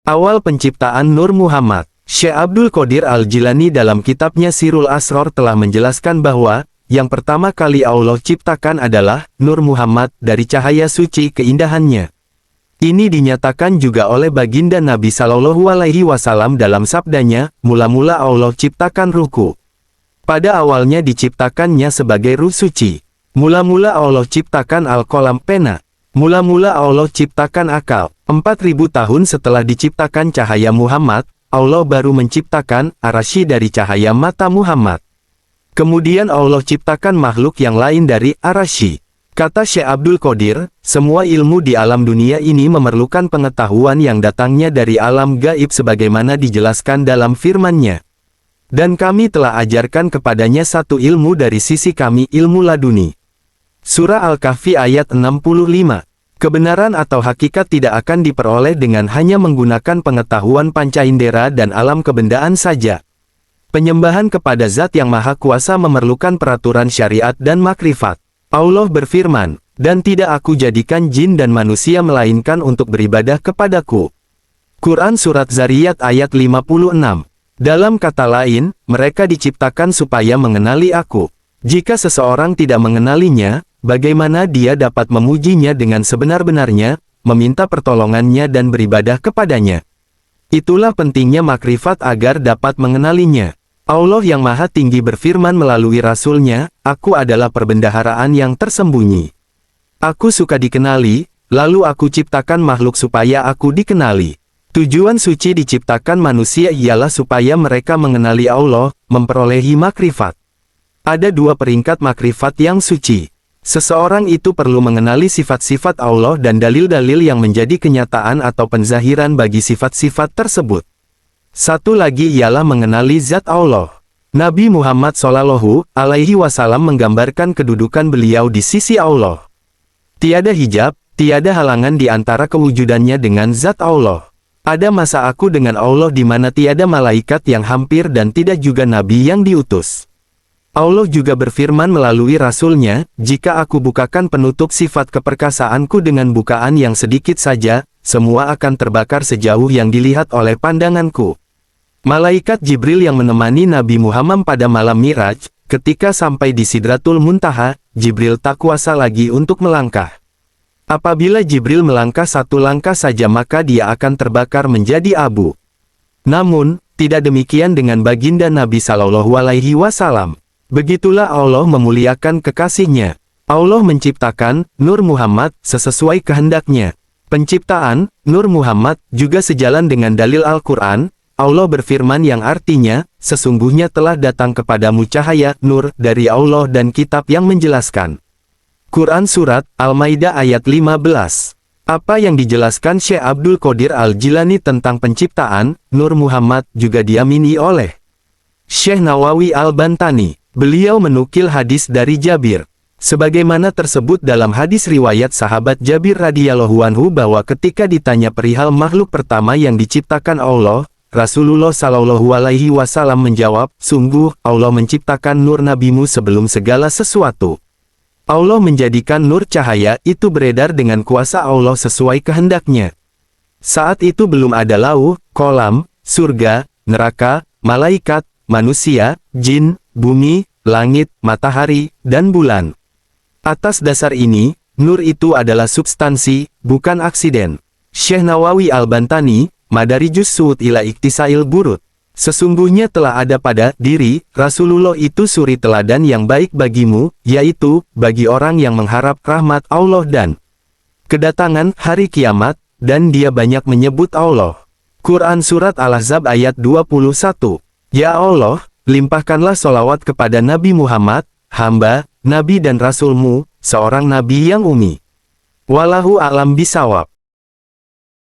Awal penciptaan Nur Muhammad. Syekh Abdul Qadir Al-Jilani dalam kitabnya Sirul Asror telah menjelaskan bahwa, yang pertama kali Allah ciptakan adalah Nur Muhammad dari cahaya suci keindahannya. Ini dinyatakan juga oleh baginda Nabi Shallallahu Alaihi Wasallam dalam sabdanya, mula-mula Allah ciptakan ruhku. Pada awalnya diciptakannya sebagai ruh suci. Mula-mula Allah ciptakan al-qalam pena. Mula-mula Allah ciptakan akal. 4000 tahun setelah diciptakan cahaya Muhammad, Allah baru menciptakan arasy dari cahaya mata Muhammad. Kemudian Allah ciptakan makhluk yang lain dari arasy. Kata Syekh Abdul Qadir, semua ilmu di alam dunia ini memerlukan pengetahuan yang datangnya dari alam gaib sebagaimana dijelaskan dalam firman-Nya. Dan kami telah ajarkan kepadanya satu ilmu dari sisi kami, ilmu laduni. Surah Al-Kahfi ayat 65. Kebenaran atau hakikat tidak akan diperoleh dengan hanya menggunakan pengetahuan panca indera dan alam kebendaan saja. Penyembahan kepada Zat yang Maha Kuasa memerlukan peraturan syariat dan makrifat. Allah berfirman, dan tidak aku jadikan jin dan manusia melainkan untuk beribadah kepadaku. Quran Surat Zariyat ayat 56. Dalam kata lain, mereka diciptakan supaya mengenali aku. Jika seseorang tidak mengenalinya, bagaimana dia dapat memujinya dengan sebenar-benarnya, meminta pertolongannya dan beribadah kepadanya? Itulah pentingnya makrifat agar dapat mengenalinya. Allah yang Maha Tinggi berfirman melalui Rasul-Nya, Aku adalah perbendaharaan yang tersembunyi. Aku suka dikenali, lalu aku ciptakan makhluk supaya aku dikenali. Tujuan suci diciptakan manusia ialah supaya mereka mengenali Allah, memperolehi makrifat. Ada dua peringkat makrifat yang suci. Seseorang itu perlu mengenali sifat-sifat Allah dan dalil-dalil yang menjadi kenyataan atau penzahiran bagi sifat-sifat tersebut. Satu lagi ialah mengenali zat Allah. Nabi Muhammad Shallallahu Alaihi Wasallam menggambarkan kedudukan beliau di sisi Allah. Tiada hijab, tiada halangan di antara kewujudannya dengan zat Allah. Ada masa aku dengan Allah di mana tiada malaikat yang hampir dan tidak juga nabi yang diutus. Allah juga berfirman melalui Rasul-Nya, jika aku bukakan penutup sifat keperkasaanku dengan bukaan yang sedikit saja, semua akan terbakar sejauh yang dilihat oleh pandanganku. Malaikat Jibril yang menemani Nabi Muhammad pada malam Miraj, ketika sampai di Sidratul Muntaha, Jibril tak kuasa lagi untuk melangkah. Apabila Jibril melangkah satu langkah saja maka dia akan terbakar menjadi abu. Namun, tidak demikian dengan baginda Nabi Shallallahu Alaihi Wasallam. Begitulah Allah memuliakan kekasihnya. Allah menciptakan Nur Muhammad sesuai kehendaknya. Penciptaan Nur Muhammad juga sejalan dengan dalil Al-Quran. Allah berfirman yang artinya, sesungguhnya telah datang kepadamu cahaya, nur, dari Allah dan kitab yang menjelaskan. Quran Surat Al-Maidah ayat 15. Apa yang dijelaskan Syekh Abdul Qadir Al-Jilani tentang penciptaan Nur Muhammad juga diamini oleh Syekh Nawawi Al-Bantani. Beliau menukil hadis dari Jabir. Sebagaimana tersebut dalam hadis riwayat sahabat Jabir radhiyallahu anhu bahwa ketika ditanya perihal makhluk pertama yang diciptakan Allah, Rasulullah Shallallahu Alaihi Wasallam menjawab, sungguh Allah menciptakan nur nabimu sebelum segala sesuatu. Allah menjadikan nur cahaya itu beredar dengan kuasa Allah sesuai kehendaknya. Saat itu belum ada lauh, kolam, surga, neraka, malaikat, manusia, jin, bumi, langit, matahari, dan bulan. Atas dasar ini, nur itu adalah substansi, bukan aksiden. Syekh Nawawi Al-Bantani, Madarijus Su'ud ila Iktisail Burud. Sesungguhnya telah ada pada diri Rasulullah itu suri teladan yang baik bagimu, yaitu bagi orang yang mengharap rahmat Allah dan kedatangan hari kiamat, dan dia banyak menyebut Allah. Quran Surat Al-Ahzab ayat 21. Ya Allah, limpahkanlah solawat kepada Nabi Muhammad, hamba, Nabi dan Rasulmu, seorang Nabi yang umi. Wallahu a'lam bisawab.